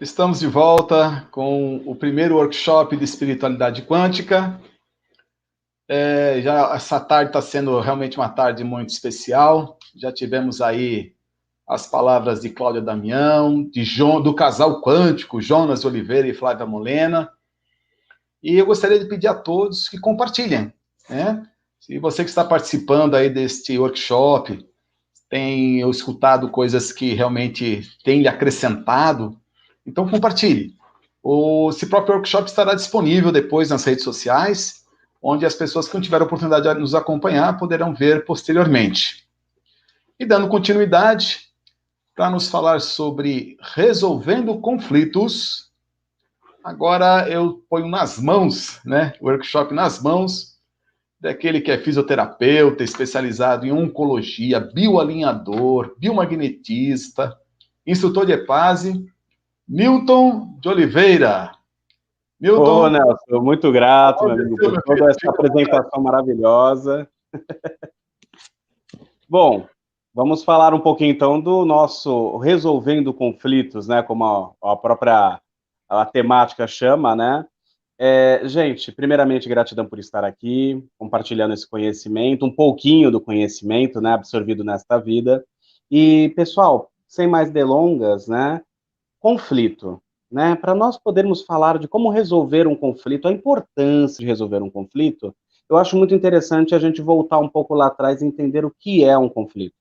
Estamos de volta com o primeiro workshop de espiritualidade quântica. Já essa tarde está sendo realmente uma tarde muito especial. Já tivemos aí as palavras de Cláudia Damião, do casal quântico, Jonas Oliveira e Flávia Molena. E eu gostaria de pedir a todos que compartilhem, né? Se você que está participando aí deste workshop tem escutado coisas que realmente têm lhe acrescentado, então compartilhe. Esse próprio workshop estará disponível depois nas redes sociais, onde as pessoas que não tiveram oportunidade de nos acompanhar poderão ver posteriormente. E dando continuidade, para nos falar sobre resolvendo conflitos, agora eu ponho nas mãos, né, o workshop nas mãos daquele que é fisioterapeuta, especializado em oncologia, bioalinhador, biomagnetista, instrutor de EPASE, Milton de Oliveira. Milton. Ô, Nelson, muito grato, meu amigo, por toda essa apresentação maravilhosa. Bom, vamos falar um pouquinho, então, do nosso resolvendo conflitos, né, como a própria temática chama, né? Gente, primeiramente, gratidão por estar aqui, compartilhando esse conhecimento, um pouquinho do conhecimento, né, absorvido nesta vida. E, pessoal, sem mais delongas, né, conflito, né, para nós podermos falar de como resolver um conflito, a importância de resolver um conflito, eu acho muito interessante a gente voltar um pouco lá atrás e entender o que é um conflito.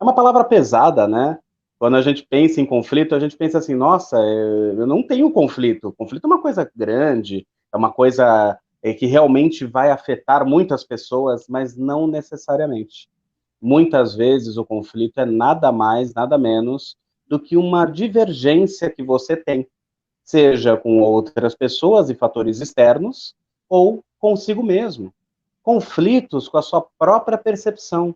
É uma palavra pesada, né? Quando a gente pensa em conflito, a gente pensa assim, nossa, eu não tenho conflito. Conflito é uma coisa grande, é uma coisa que realmente vai afetar muitas pessoas, mas não necessariamente. Muitas vezes o conflito é nada mais, nada menos do que uma divergência que você tem, seja com outras pessoas e fatores externos, ou consigo mesmo. Conflitos com a sua própria percepção.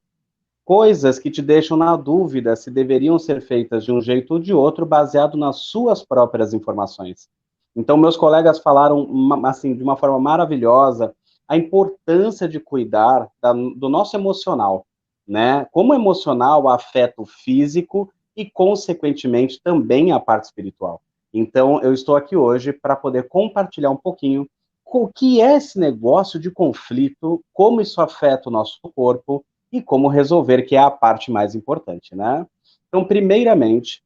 Coisas que te deixam na dúvida se deveriam ser feitas de um jeito ou de outro, baseado nas suas próprias informações. Então, meus colegas falaram, assim, de uma forma maravilhosa, a importância de cuidar do nosso emocional, né? Como o emocional afeta o físico e, consequentemente, também a parte espiritual. Então, eu estou aqui hoje para poder compartilhar um pouquinho o que é esse negócio de conflito, como isso afeta o nosso corpo, e como resolver, que é a parte mais importante, né? Então, primeiramente,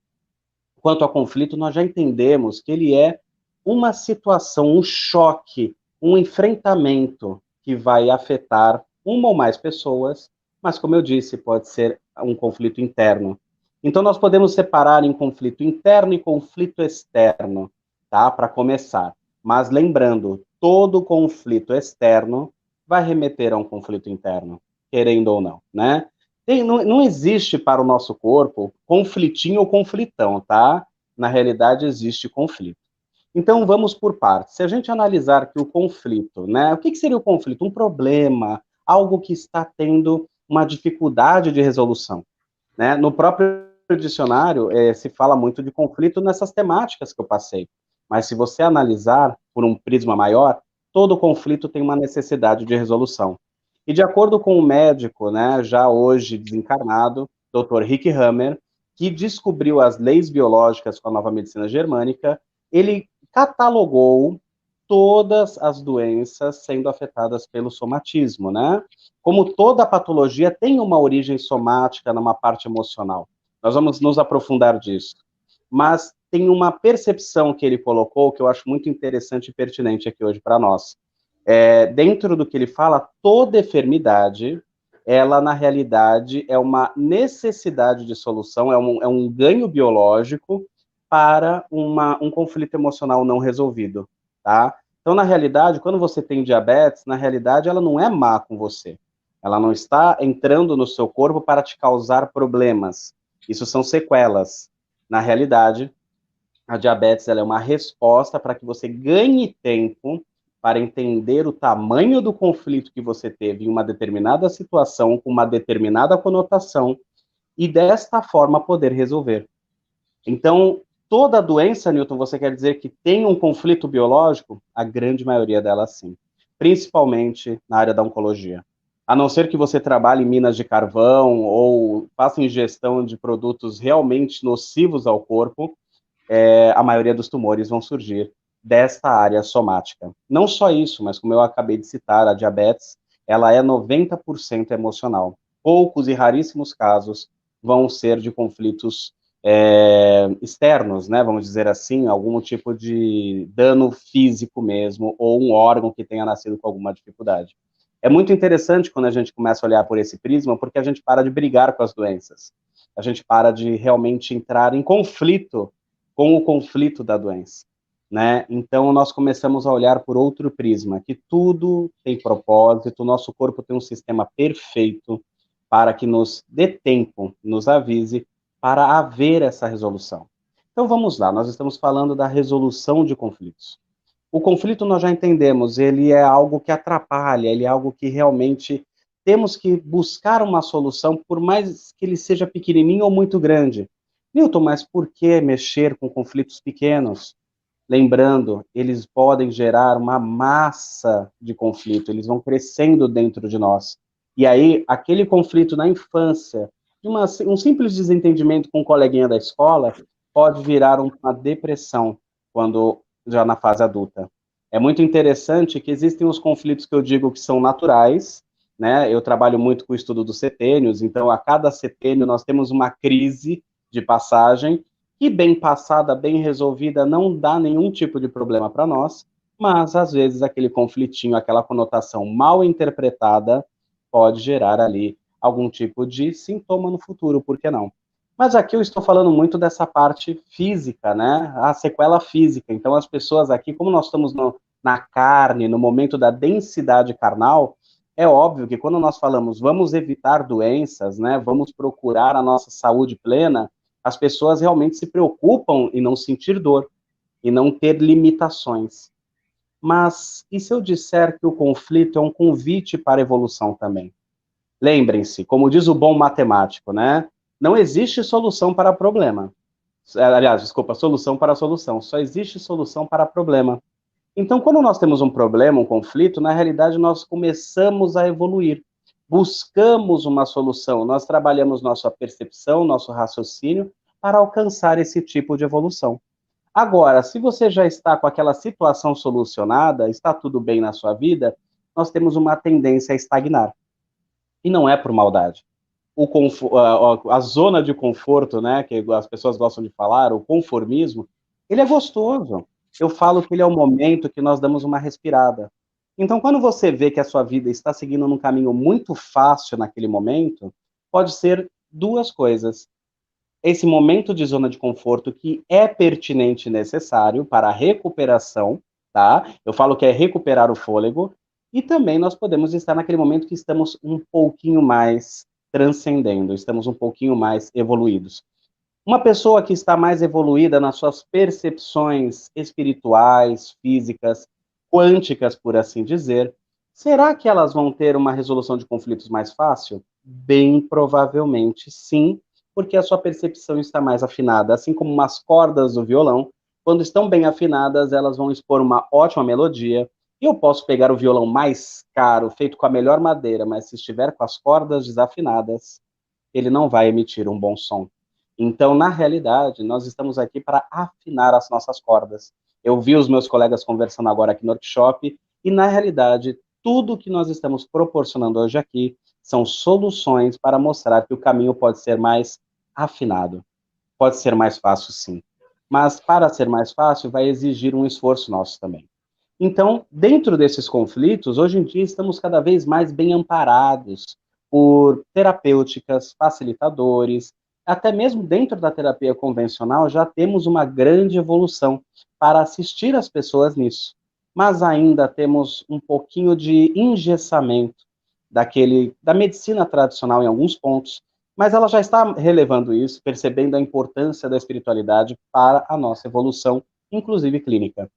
quanto ao conflito, nós já entendemos que ele é uma situação, um choque, um enfrentamento que vai afetar uma ou mais pessoas, mas, como eu disse, pode ser um conflito interno. Então, nós podemos separar em conflito interno e conflito externo, tá? Para começar. Mas lembrando, todo conflito externo vai remeter a um conflito interno, querendo ou não, né? Não existe para o nosso corpo conflitinho ou conflitão, tá? Na realidade, existe conflito. Então, vamos por partes. Se a gente analisar que o conflito, né? O que seria o conflito? Um problema, algo que está tendo uma dificuldade de resolução, né? No próprio dicionário, se fala muito de conflito nessas temáticas que eu passei. Mas se você analisar por um prisma maior, todo conflito tem uma necessidade de resolução. E de acordo com o médico, né, já hoje desencarnado, Dr. Rick Hammer, que descobriu as leis biológicas com a nova medicina germânica, ele catalogou todas as doenças sendo afetadas pelo somatismo, né? Como toda patologia tem uma origem somática numa parte emocional. Nós vamos nos aprofundar disso. Mas tem uma percepção que ele colocou que eu acho muito interessante e pertinente aqui hoje para nós. Dentro do que ele fala, toda enfermidade, ela na realidade é uma necessidade de solução, é um ganho biológico para um conflito emocional não resolvido, tá? Então, na realidade, quando você tem diabetes, na realidade ela não é má com você. Ela não está entrando no seu corpo para te causar problemas. Isso são sequelas. Na realidade, a diabetes ela é uma resposta para que você ganhe tempo para entender o tamanho do conflito que você teve em uma determinada situação, com uma determinada conotação, e desta forma poder resolver. Então, toda doença, Newton, você quer dizer que tem um conflito biológico? A grande maioria delas sim, principalmente na área da oncologia. A não ser que você trabalhe em minas de carvão ou faça ingestão de produtos realmente nocivos ao corpo, a maioria dos tumores vão surgir desta área somática. Não só isso, mas como eu acabei de citar, a diabetes, ela é 90% emocional. Poucos e raríssimos casos vão ser de conflitos externos, né, vamos dizer assim, algum tipo de dano físico mesmo, ou um órgão que tenha nascido com alguma dificuldade. É muito interessante quando a gente começa a olhar por esse prisma, porque a gente para de brigar com as doenças. A gente para de realmente entrar em conflito com o conflito da doença, né? Então, nós começamos a olhar por outro prisma, que tudo tem propósito, o nosso corpo tem um sistema perfeito para que nos dê tempo, nos avise, para haver essa resolução. Então, vamos lá, nós estamos falando da resolução de conflitos. O conflito nós já entendemos, ele é algo que atrapalha, ele é algo que realmente temos que buscar uma solução, por mais que ele seja pequenininho ou muito grande. Newton, mas por que mexer com conflitos pequenos? Lembrando, eles podem gerar uma massa de conflito, eles vão crescendo dentro de nós. E aí, aquele conflito na infância, um simples desentendimento com um coleguinha da escola, pode virar uma depressão quando já na fase adulta. É muito interessante que existem os conflitos que eu digo que são naturais, né? Eu trabalho muito com o estudo dos setênios, então a cada setênio nós temos uma crise de passagem, que bem passada, bem resolvida, não dá nenhum tipo de problema para nós, mas às vezes aquele conflitinho, aquela conotação mal interpretada, pode gerar ali algum tipo de sintoma no futuro, por que não? Mas aqui eu estou falando muito dessa parte física, né? A sequela física. Então as pessoas aqui, como nós estamos na carne, no momento da densidade carnal, é óbvio que quando nós falamos vamos evitar doenças, né? Vamos procurar a nossa saúde plena, as pessoas realmente se preocupam em não sentir dor, e não ter limitações. Mas e se eu disser que o conflito é um convite para a evolução também? Lembrem-se, como diz o bom matemático, né? Não existe solução para problema. Aliás, desculpa, solução para solução. Só existe solução para problema. Então, quando nós temos um problema, um conflito, na realidade nós começamos a evoluir. Buscamos uma solução, nós trabalhamos nossa percepção, nosso raciocínio para alcançar esse tipo de evolução. Agora, se você já está com aquela situação solucionada, está tudo bem na sua vida, nós temos uma tendência a estagnar. E não é por maldade. A zona de conforto, né, que as pessoas gostam de falar, o conformismo, ele é gostoso. Eu falo que ele é o momento que nós damos uma respirada. Então, quando você vê que a sua vida está seguindo num caminho muito fácil naquele momento, pode ser duas coisas. Esse momento de zona de conforto que é pertinente e necessário para a recuperação, tá? Eu falo que é recuperar o fôlego, e também nós podemos estar naquele momento que estamos um pouquinho mais transcendendo, estamos um pouquinho mais evoluídos. Uma pessoa que está mais evoluída nas suas percepções espirituais, físicas, quânticas, por assim dizer, será que elas vão ter uma resolução de conflitos mais fácil? Bem provavelmente sim, porque a sua percepção está mais afinada, assim como umas cordas do violão, quando estão bem afinadas, elas vão expor uma ótima melodia. E eu posso pegar o violão mais caro, feito com a melhor madeira, mas se estiver com as cordas desafinadas, ele não vai emitir um bom som. Então, na realidade, nós estamos aqui para afinar as nossas cordas. Eu vi os meus colegas conversando agora aqui no workshop, e na realidade, tudo que nós estamos proporcionando hoje aqui são soluções para mostrar que o caminho pode ser mais afinado. Pode ser mais fácil, sim. Mas para ser mais fácil, vai exigir um esforço nosso também. Então, dentro desses conflitos, hoje em dia estamos cada vez mais bem amparados por terapêuticas, facilitadores, até mesmo dentro da terapia convencional já temos uma grande evolução para assistir as pessoas nisso. Mas ainda temos um pouquinho de engessamento da medicina tradicional em alguns pontos, mas ela já está relevando isso, percebendo a importância da espiritualidade para a nossa evolução, inclusive clínica.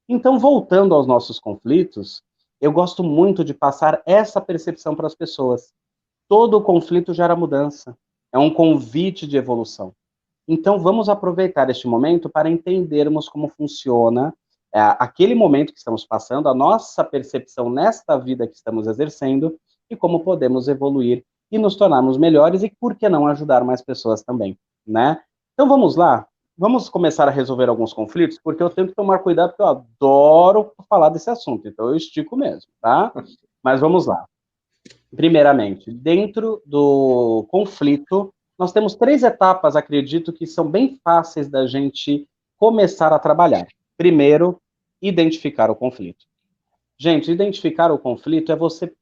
Então, voltando aos nossos conflitos, eu gosto muito de passar essa percepção para as pessoas. Todo conflito gera mudança, é um convite de evolução. Então, vamos aproveitar este momento para entendermos como funciona aquele momento que estamos passando, a nossa percepção nesta vida que estamos exercendo e como podemos evoluir e nos tornarmos melhores e, por que não, ajudar mais pessoas também, né? Então, vamos lá? vamos começar a resolver alguns conflitos, porque eu tenho que tomar cuidado, porque eu adoro falar desse assunto, então eu estico mesmo, tá? Mas vamos lá. Primeiramente, dentro do conflito, nós temos 3 etapas, acredito, que são bem fáceis da gente começar a trabalhar. Primeiro, identificar o conflito. Gente, identificar o conflito é você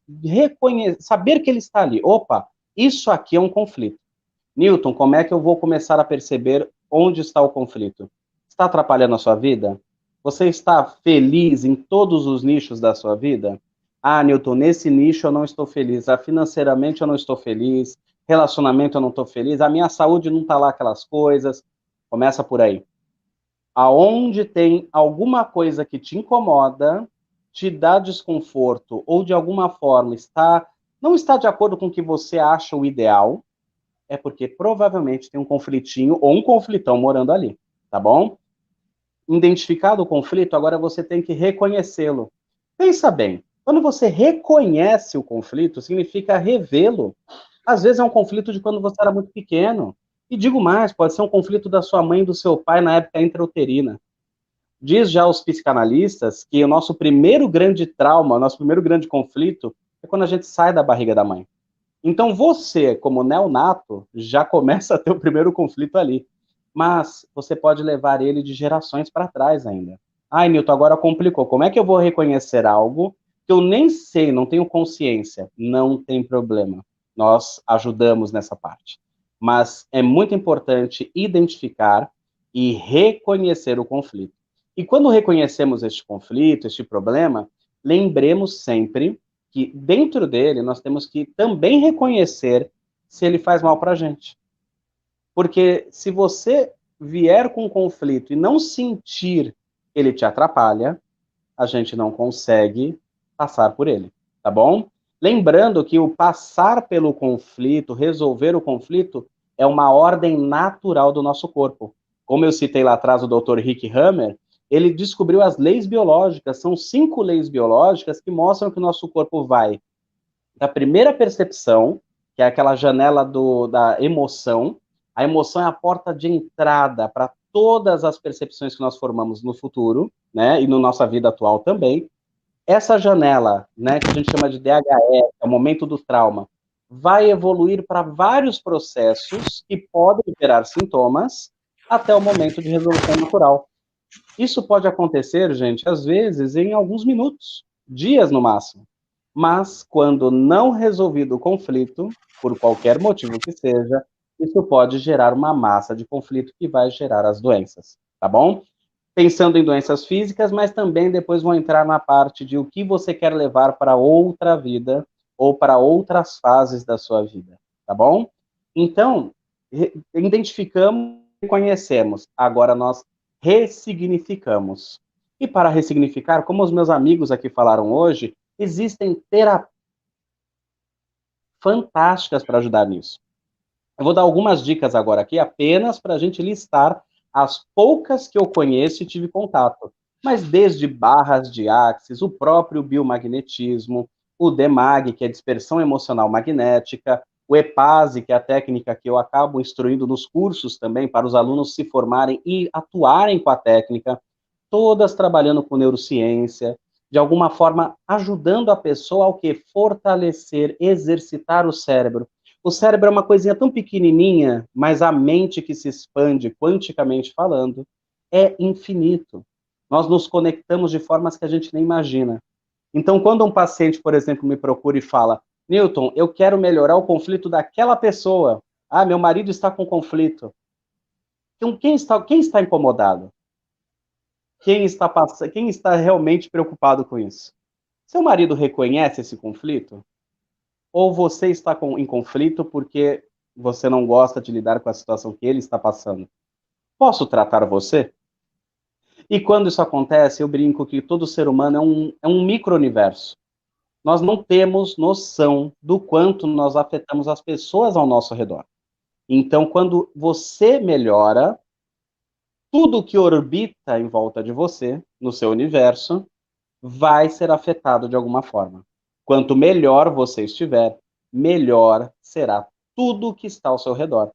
saber que ele está ali. Opa, isso aqui é um conflito. Newton, como é que eu vou começar a perceber onde está o conflito? Está atrapalhando a sua vida? Você está feliz em todos os nichos da sua vida? Ah, Newton, nesse nicho eu não estou feliz. Ah, financeiramente eu não estou feliz. Relacionamento eu não estou feliz. A minha saúde não está lá aquelas coisas. Começa por aí. Aonde tem alguma coisa que te incomoda, te dá desconforto, ou de alguma forma não está de acordo com o que você acha o ideal, é porque provavelmente tem um conflitinho ou um conflitão morando ali, tá bom? Identificado o conflito, agora você tem que reconhecê-lo. Pensa bem, quando você reconhece o conflito, significa revê-lo. Às vezes é um conflito de quando você era muito pequeno. E digo mais, pode ser um conflito da sua mãe e do seu pai na época intrauterina. Diz já os psicanalistas que o nosso primeiro grande trauma, o nosso primeiro grande conflito é quando a gente sai da barriga da mãe. Então você, como neonato, já começa a ter o primeiro conflito ali. Mas você pode levar ele de gerações para trás ainda. Ai, Nilton, agora complicou. Como é que eu vou reconhecer algo que eu nem sei, não tenho consciência? Não tem problema. Nós ajudamos nessa parte. Mas é muito importante identificar e reconhecer o conflito. E quando reconhecemos este conflito, este problema, lembremos sempre que dentro dele nós temos que também reconhecer se ele faz mal para a gente. Porque se você vier com um conflito e não sentir que ele te atrapalha, a gente não consegue passar por ele, tá bom? Lembrando que o passar pelo conflito, resolver o conflito, é uma ordem natural do nosso corpo. Como eu citei lá atrás o Dr. Rick Hammer, ele descobriu as leis biológicas, são 5 leis biológicas que mostram que o nosso corpo vai da primeira percepção, que é aquela janela da emoção. A emoção é a porta de entrada para todas as percepções que nós formamos no futuro, né, e na nossa vida atual também. Essa janela, né, que a gente chama de DHE, é o momento do trauma, vai evoluir para vários processos que podem gerar sintomas até o momento de resolução natural. Isso pode acontecer, gente, às vezes em alguns minutos, dias no máximo. Mas, quando não resolvido o conflito, por qualquer motivo que seja, isso pode gerar uma massa de conflito que vai gerar as doenças, tá bom? Pensando em doenças físicas, mas também depois vou entrar na parte de o que você quer levar para outra vida ou para outras fases da sua vida, tá bom? Então, identificamos e conhecemos. Agora nós ressignificamos. E para ressignificar, como os meus amigos aqui falaram hoje, existem terapias fantásticas para ajudar nisso. Eu vou dar algumas dicas agora aqui, apenas para a gente listar as poucas que eu conheço e tive contato. Mas desde barras de axis, o próprio biomagnetismo, o DEMAG, que é dispersão emocional magnética, o EPASE, que é a técnica que eu acabo instruindo nos cursos também, para os alunos se formarem e atuarem com a técnica, todas trabalhando com neurociência, de alguma forma ajudando a pessoa ao que? Fortalecer, exercitar o cérebro. O cérebro é uma coisinha tão pequenininha, mas a mente que se expande, quanticamente falando, é infinito. Nós nos conectamos de formas que a gente nem imagina. Então, quando um paciente, por exemplo, me procura e fala, Newton, eu quero melhorar o conflito daquela pessoa. Ah, meu marido está com conflito. Então, quem está incomodado? Quem está realmente preocupado com isso? Seu marido reconhece esse conflito? Ou você está em conflito porque você não gosta de lidar com a situação que ele está passando? Posso tratar você? E quando isso acontece, eu brinco que todo ser humano é um micro-universo. Nós não temos noção do quanto nós afetamos as pessoas ao nosso redor. Então, quando você melhora, tudo que orbita em volta de você, no seu universo, vai ser afetado de alguma forma. Quanto melhor você estiver, melhor será tudo que está ao seu redor.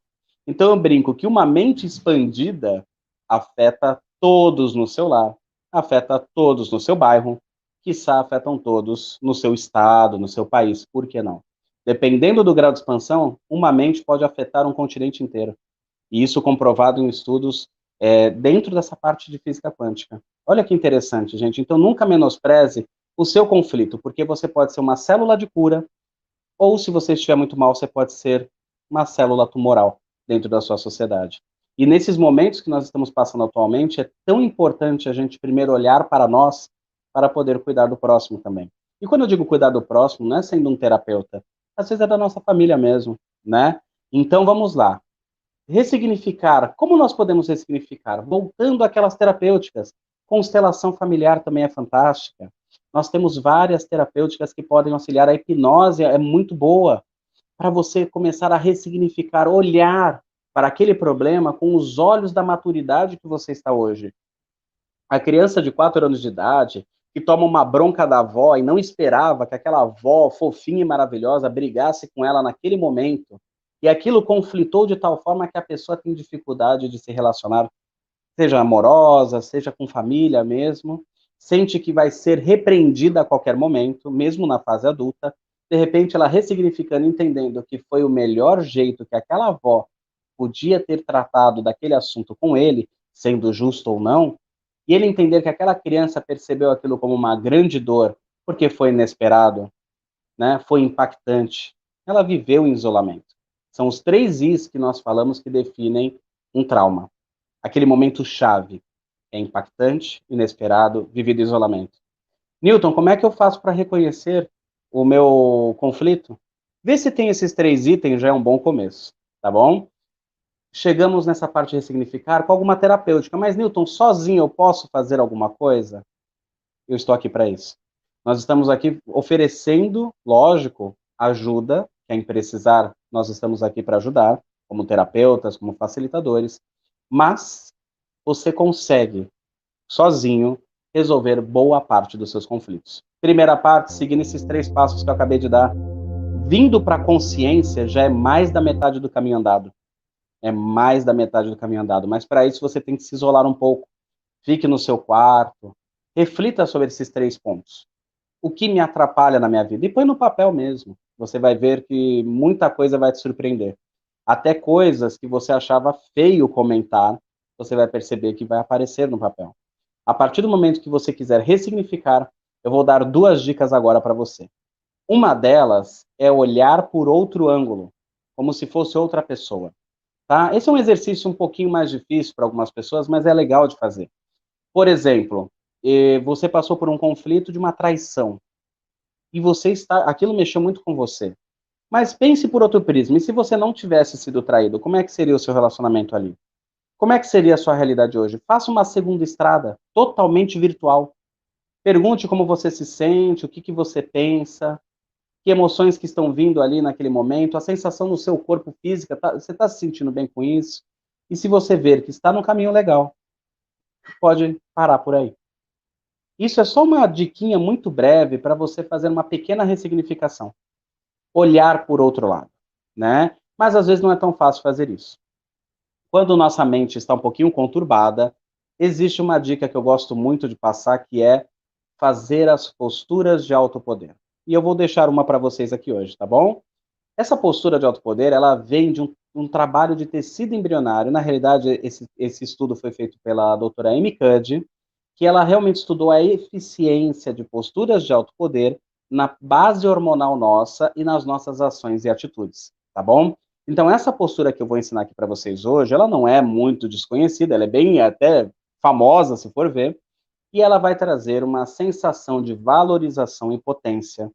Então eu brinco que uma mente expandida afeta todos no seu lar, afeta todos no seu bairro, quiçá afetam todos no seu estado, no seu país, por que não? Dependendo do grau de expansão, uma mente pode afetar um continente inteiro. E isso comprovado em estudos dentro dessa parte de física quântica. Olha que interessante, gente. Então, nunca menospreze o seu conflito, porque você pode ser uma célula de cura, ou se você estiver muito mal, você pode ser uma célula tumoral dentro da sua sociedade. E nesses momentos que nós estamos passando atualmente, é tão importante a gente primeiro olhar para nós, para poder cuidar do próximo também. E quando eu digo cuidar do próximo, não é sendo um terapeuta, às vezes é da nossa família mesmo, né? Então, vamos lá. Ressignificar. Como nós podemos ressignificar? Voltando àquelas terapêuticas. Constelação familiar também é fantástica. Nós temos várias terapêuticas que podem auxiliar. A hipnose é muito boa para você começar a ressignificar, olhar para aquele problema com os olhos da maturidade que você está hoje. A criança de 4 anos de idade que toma uma bronca da avó e não esperava que aquela avó fofinha e maravilhosa brigasse com ela naquele momento, e aquilo conflitou de tal forma que a pessoa tem dificuldade de se relacionar, seja amorosa, seja com família mesmo, sente que vai ser repreendida a qualquer momento, mesmo na fase adulta, de repente ela ressignificando, entendendo que foi o melhor jeito que aquela avó podia ter tratado daquele assunto com ele, sendo justo ou não, e ele entender que aquela criança percebeu aquilo como uma grande dor, porque foi inesperado, né? Foi impactante. Ela viveu em isolamento. São os 3 Is que nós falamos que definem um trauma. Aquele momento chave é impactante, inesperado, vivido em isolamento. Newton, como é que eu faço para reconhecer o meu conflito? Vê se tem esses 3 itens, já é um bom começo, tá bom? Chegamos nessa parte de ressignificar com alguma terapêutica, mas Newton, sozinho eu posso fazer alguma coisa? Eu estou aqui para isso. Nós estamos aqui oferecendo, lógico, ajuda, quem precisar, nós estamos aqui para ajudar, como terapeutas, como facilitadores, mas você consegue, sozinho, resolver boa parte dos seus conflitos. Primeira parte, seguindo esses 3 passos que eu acabei de dar, vindo para a consciência já é mais da metade do caminho andado. É mais da metade do caminho andado, mas para isso você tem que se isolar um pouco. Fique no seu quarto, reflita sobre esses 3 pontos. O que me atrapalha na minha vida? E põe no papel mesmo. Você vai ver que muita coisa vai te surpreender. Até coisas que você achava feio comentar, você vai perceber que vai aparecer no papel. A partir do momento que você quiser ressignificar, eu vou dar 2 dicas agora para você. Uma delas é olhar por outro ângulo, como se fosse outra pessoa. Tá? Esse é um exercício um pouquinho mais difícil para algumas pessoas, mas é legal de fazer. Por exemplo, você passou por um conflito de uma traição e aquilo mexeu muito com você. Mas pense por outro prisma. E se você não tivesse sido traído, como é que seria o seu relacionamento ali? Como é que seria a sua realidade hoje? Faça uma segunda estrada, totalmente virtual. Pergunte como você se sente, o que você pensa, que emoções que estão vindo ali naquele momento, a sensação no seu corpo físico, você está se sentindo bem com isso? E se você ver que está no caminho legal, pode parar por aí. Isso é só uma diquinha muito breve para você fazer uma pequena ressignificação. Olhar por outro lado, né? Mas às vezes não é tão fácil fazer isso. Quando nossa mente está um pouquinho conturbada, existe uma dica que eu gosto muito de passar, que é fazer as posturas de autopoder. E eu vou deixar uma para vocês aqui hoje, tá bom? Essa postura de autopoder, ela vem de um trabalho de tecido embrionário. Na realidade, esse estudo foi feito pela doutora Amy Cuddy, que ela realmente estudou a eficiência de posturas de autopoder na base hormonal nossa e nas nossas ações e atitudes, tá bom? Então, essa postura que eu vou ensinar aqui para vocês hoje, ela não é muito desconhecida, ela é bem até famosa, se for ver, e ela vai trazer uma sensação de valorização e potência.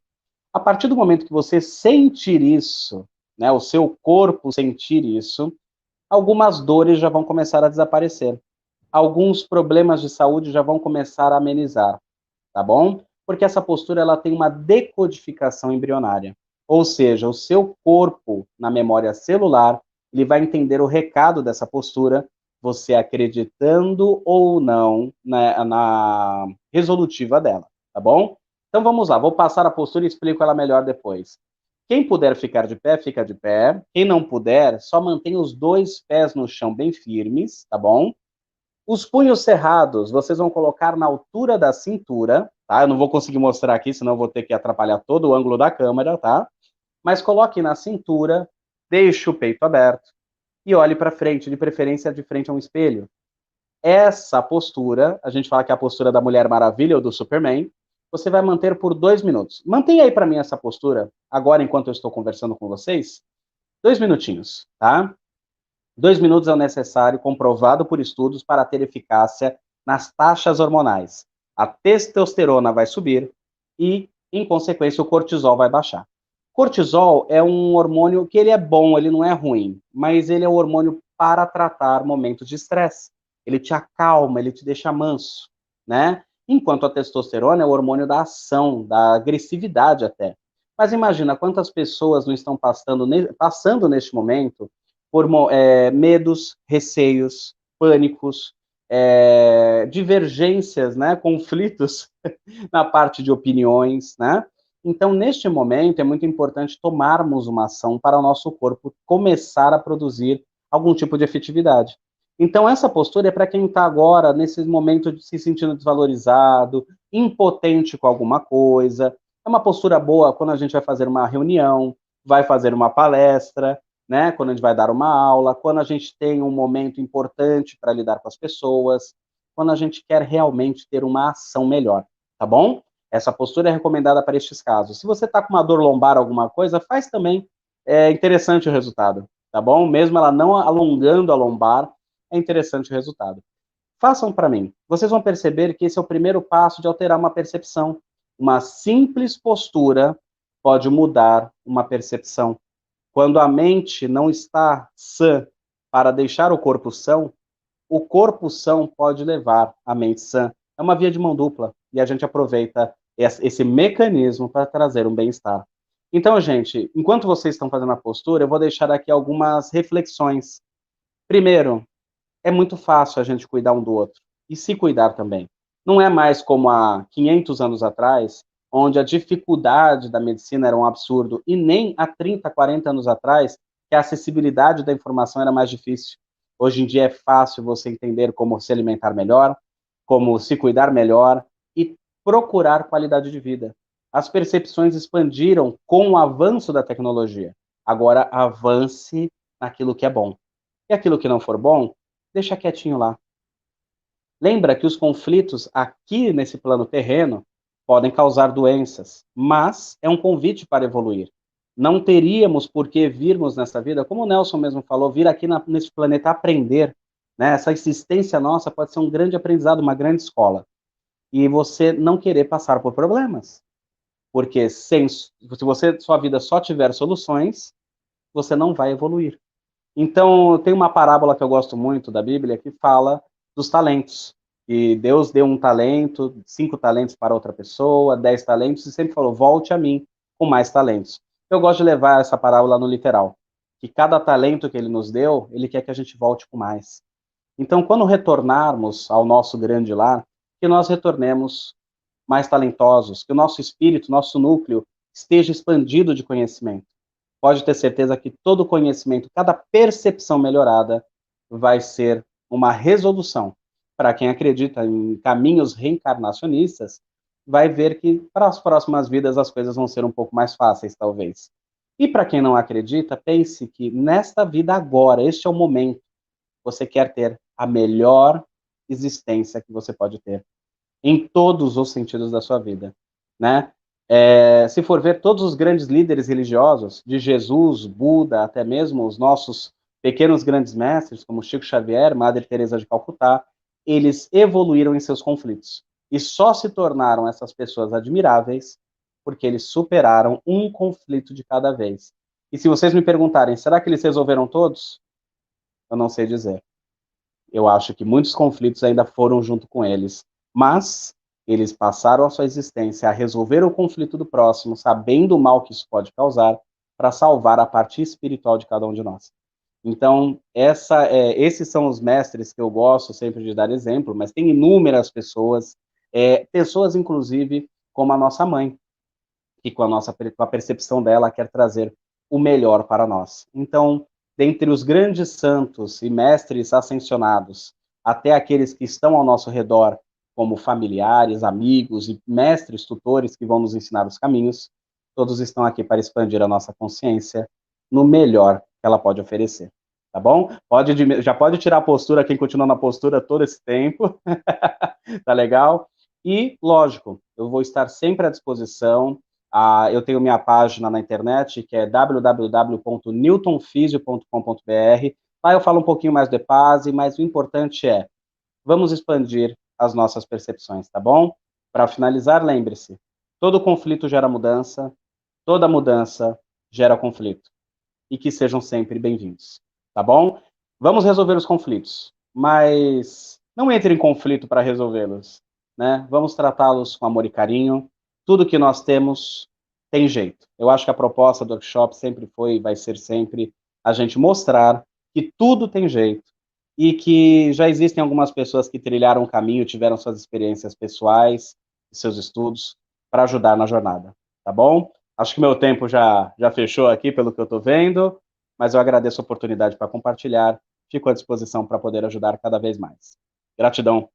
A partir do momento que você sentir isso, né, o seu corpo sentir isso, algumas dores já vão começar a desaparecer. Alguns problemas de saúde já vão começar a amenizar, tá bom? Porque essa postura ela tem uma decodificação embrionária. Ou seja, o seu corpo, na memória celular, ele vai entender o recado dessa postura, você acreditando ou não na resolutiva dela, tá bom? Então vamos lá, vou passar a postura e explico ela melhor depois. Quem puder ficar de pé, fica de pé. Quem não puder, só mantenha os 2 pés no chão bem firmes, tá bom? Os punhos cerrados, vocês vão colocar na altura da cintura, tá? Eu não vou conseguir mostrar aqui, senão eu vou ter que atrapalhar todo o ângulo da câmera, tá? Mas coloque na cintura, deixe o peito aberto e olhe para frente, de preferência de frente a um espelho. Essa postura, a gente fala que é a postura da Mulher Maravilha ou do Superman, você vai manter por 2 minutos. Mantenha aí para mim essa postura, agora enquanto eu estou conversando com vocês, 2 minutinhos, tá? 2 minutos é o necessário, comprovado por estudos, para ter eficácia nas taxas hormonais. A testosterona vai subir e, em consequência, o cortisol vai baixar. Cortisol é um hormônio que ele é bom, ele não é ruim, mas ele é um hormônio para tratar momentos de estresse. Ele te acalma, ele te deixa manso, né? Enquanto a testosterona é o hormônio da ação, da agressividade até. Mas imagina quantas pessoas não estão passando neste momento por medos, receios, pânicos, divergências, né, conflitos na parte de opiniões, né? Então, neste momento, é muito importante tomarmos uma ação para o nosso corpo começar a produzir algum tipo de efetividade. Então, essa postura é para quem está agora, nesse momento de se sentindo desvalorizado, impotente com alguma coisa. É uma postura boa quando a gente vai fazer uma reunião, vai fazer uma palestra, né? Quando a gente vai dar uma aula, quando a gente tem um momento importante para lidar com as pessoas, quando a gente quer realmente ter uma ação melhor, tá bom? Essa postura é recomendada para estes casos. Se você está com uma dor lombar, alguma coisa, faz também. É interessante o resultado, tá bom? Mesmo ela não alongando a lombar, é interessante o resultado. Façam para mim. Vocês vão perceber que esse é o primeiro passo de alterar uma percepção. Uma simples postura pode mudar uma percepção. Quando a mente não está sã para deixar o corpo são pode levar a mente sã. É uma via de mão dupla e a gente aproveita esse mecanismo para trazer um bem-estar. Então, gente, enquanto vocês estão fazendo a postura, eu vou deixar aqui algumas reflexões. Primeiro, é muito fácil a gente cuidar um do outro e se cuidar também. Não é mais como há 500 anos atrás, onde a dificuldade da medicina era um absurdo, e nem há 30, 40 anos atrás, que a acessibilidade da informação era mais difícil. Hoje em dia é fácil você entender como se alimentar melhor, como se cuidar melhor e procurar qualidade de vida. As percepções expandiram com o avanço da tecnologia. Agora avance naquilo que é bom. E aquilo que não for bom, deixa quietinho lá. Lembra que os conflitos aqui nesse plano terreno podem causar doenças, mas é um convite para evoluir. Não teríamos por que virmos nessa vida, como o Nelson mesmo falou, vir aqui nesse planeta aprender. Né? Essa existência nossa pode ser um grande aprendizado, uma grande escola. E você não querer passar por problemas. Porque se sua vida só tiver soluções, você não vai evoluir. Então, tem uma parábola que eu gosto muito da Bíblia que fala dos talentos. E Deus deu um talento, 5 talentos para outra pessoa, 10 talentos, e sempre falou, volte a mim com mais talentos. Eu gosto de levar essa parábola no literal. Que cada talento que ele nos deu, ele quer que a gente volte com mais. Então, quando retornarmos ao nosso grande lar, que nós retornemos mais talentosos, que o nosso espírito, nosso núcleo, esteja expandido de conhecimento. Pode ter certeza que todo conhecimento, cada percepção melhorada, vai ser uma resolução. Para quem acredita em caminhos reencarnacionistas, vai ver que para as próximas vidas as coisas vão ser um pouco mais fáceis, talvez. E para quem não acredita, pense que nesta vida agora, este é o momento, você quer ter a melhor existência que você pode ter, em todos os sentidos da sua vida, né? Se for ver todos os grandes líderes religiosos, de Jesus, Buda, até mesmo os nossos pequenos grandes mestres, como Chico Xavier, Madre Teresa de Calcutá, eles evoluíram em seus conflitos. E só se tornaram essas pessoas admiráveis porque eles superaram um conflito de cada vez. E se vocês me perguntarem, será que eles resolveram todos? Eu não sei dizer. Eu acho que muitos conflitos ainda foram junto com eles, mas eles passaram a sua existência a resolver o conflito do próximo, sabendo o mal que isso pode causar, para salvar a parte espiritual de cada um de nós. Então, esses são os mestres que eu gosto sempre de dar exemplo, mas tem inúmeras pessoas, pessoas inclusive como a nossa mãe, que com a percepção dela quer trazer o melhor para nós. Então, dentre os grandes santos e mestres ascensionados, até aqueles que estão ao nosso redor, como familiares, amigos e mestres, tutores que vão nos ensinar os caminhos, todos estão aqui para expandir a nossa consciência no melhor que ela pode oferecer. Tá bom? Já pode tirar a postura, quem continua na postura todo esse tempo. Tá legal? E, lógico, eu vou estar sempre à disposição. Eu tenho minha página na internet, que é www.newtonfisio.com.br. Lá eu falo um pouquinho mais do EPASE, mas o importante é, vamos expandir as nossas percepções, tá bom? Para finalizar, lembre-se, todo conflito gera mudança, toda mudança gera conflito. E que sejam sempre bem-vindos, tá bom? Vamos resolver os conflitos, mas não entre em conflito para resolvê-los, né? Vamos tratá-los com amor e carinho. Tudo que nós temos tem jeito. Eu acho que a proposta do workshop sempre foi e vai ser sempre a gente mostrar que tudo tem jeito e que já existem algumas pessoas que trilharam o caminho, tiveram suas experiências pessoais, seus estudos, para ajudar na jornada, tá bom? Acho que meu tempo já fechou aqui, pelo que eu estou vendo, mas eu agradeço a oportunidade para compartilhar, fico à disposição para poder ajudar cada vez mais. Gratidão.